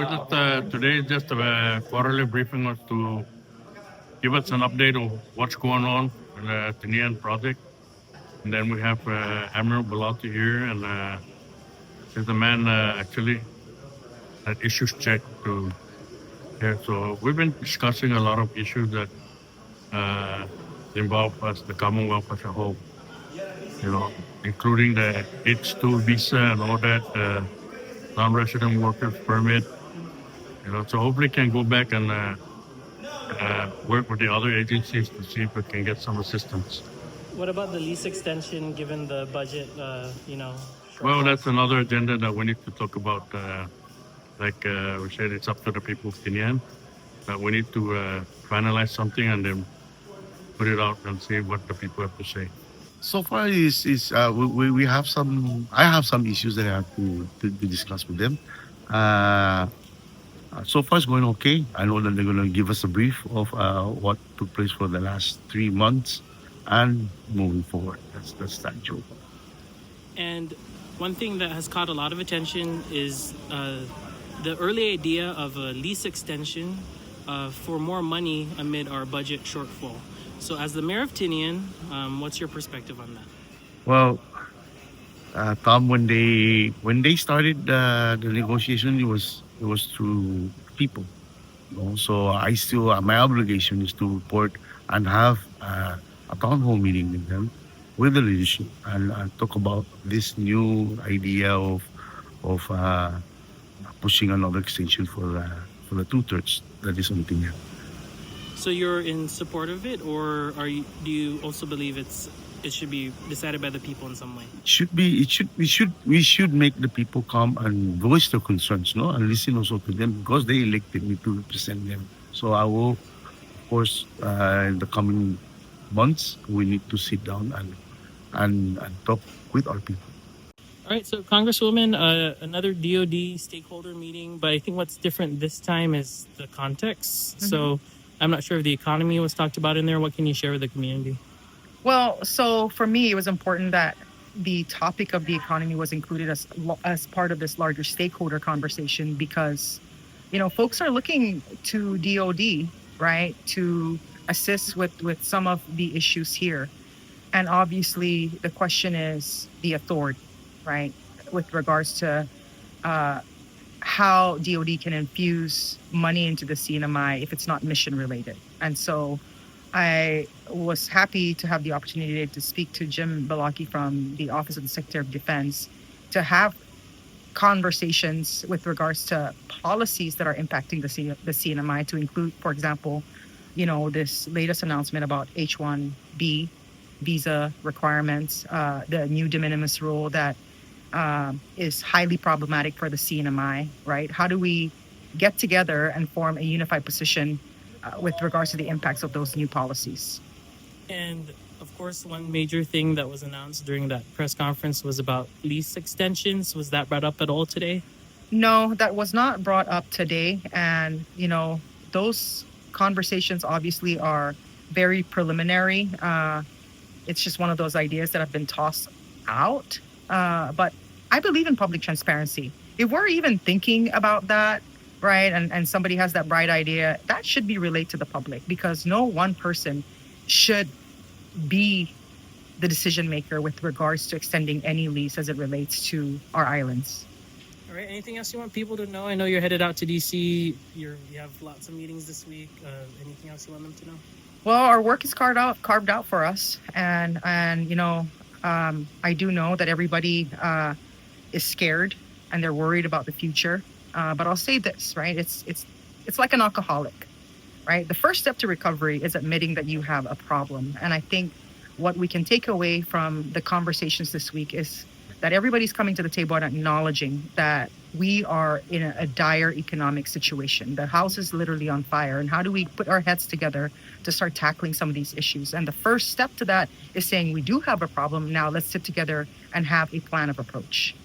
Today is just a quarterly briefing was to give us an update of what's going on in the Tinian project. And then we have Admiral Bellotti here, and he's the man actually that issues check to here. So we've been discussing a lot of issues that involve us, the Commonwealth as a whole, including the H2 visa and all that, non-resident workers permit. So hopefully can go back and work with the other agencies to see if we can get some assistance. What about the lease extension given the budget, Well, that's another agenda that we need to talk about. Like we said, it's up to the people of Tinian. But we need to finalize something and then put it out and see what the people have to say. So far, we have some. I have some issues that I have to discuss with them. So far, it's going okay. I know that they're going to give us a brief of what took place for the last 3 months and moving forward. That's that joke. And one thing that has caught a lot of attention is the early idea of a lease extension for more money amid our budget shortfall. So as the mayor of Tinian, what's your perspective on that? Well, Tom, when they started the negotiation, it was through people. So my obligation is to report and have a town hall meeting with them, with the leadership, and talk about this new idea of pushing another extension for the 2/3 that is on Tinian. So you're in support of it, or do you also believe it should be decided by the people in some way? We should make the people come and voice their concerns, and listen also to them because they elected me to represent them. So I will, of course, in the coming months, we need to sit down and talk with our people. All right, so Congresswoman, another DOD stakeholder meeting, but I think what's different this time is the context. Mm-hmm. So I'm not sure if the economy was talked about in there. What can you share with the community? Well, so for me, it was important that the topic of the economy was included as part of this larger stakeholder conversation because, folks are looking to DOD, right, to assist with some of the issues here. And obviously, the question is the authority, right, with regards to how DOD can infuse money into the CNMI if it's not mission related. And so I was happy to have the opportunity to speak to Jim Bellotti from the Office of the Secretary of Defense to have conversations with regards to policies that are impacting the CNMI, to include, for example, this latest announcement about H-1B visa requirements, the new de minimis rule that is highly problematic for the CNMI, right? How do we get together and form a unified position with regards to the impacts of those new policies? And of course, one major thing that was announced during that press conference was about lease extensions. Was that brought up at all today? No, that was not brought up today. And, those conversations obviously are very preliminary. It's just one of those ideas that have been tossed out. But I believe in public transparency. If we're even thinking about that, right, and somebody has that bright idea, that should be relayed to the public because no one person should be the decision maker with regards to extending any lease as it relates to our islands. All right. Anything else you want people to know? I know you're headed out to DC. You have lots of meetings this week. Anything else you want them to know? Well, our work is carved out for us, and I do know that everybody is scared and they're worried about the future. But I'll say this, right? It's like an alcoholic, right? The first step to recovery is admitting that you have a problem. And I think what we can take away from the conversations this week is that everybody's coming to the table and acknowledging that we are in a dire economic situation. The house is literally on fire. And how do we put our heads together to start tackling some of these issues? And the first step to that is saying we do have a problem. Now let's sit together and have a plan of approach.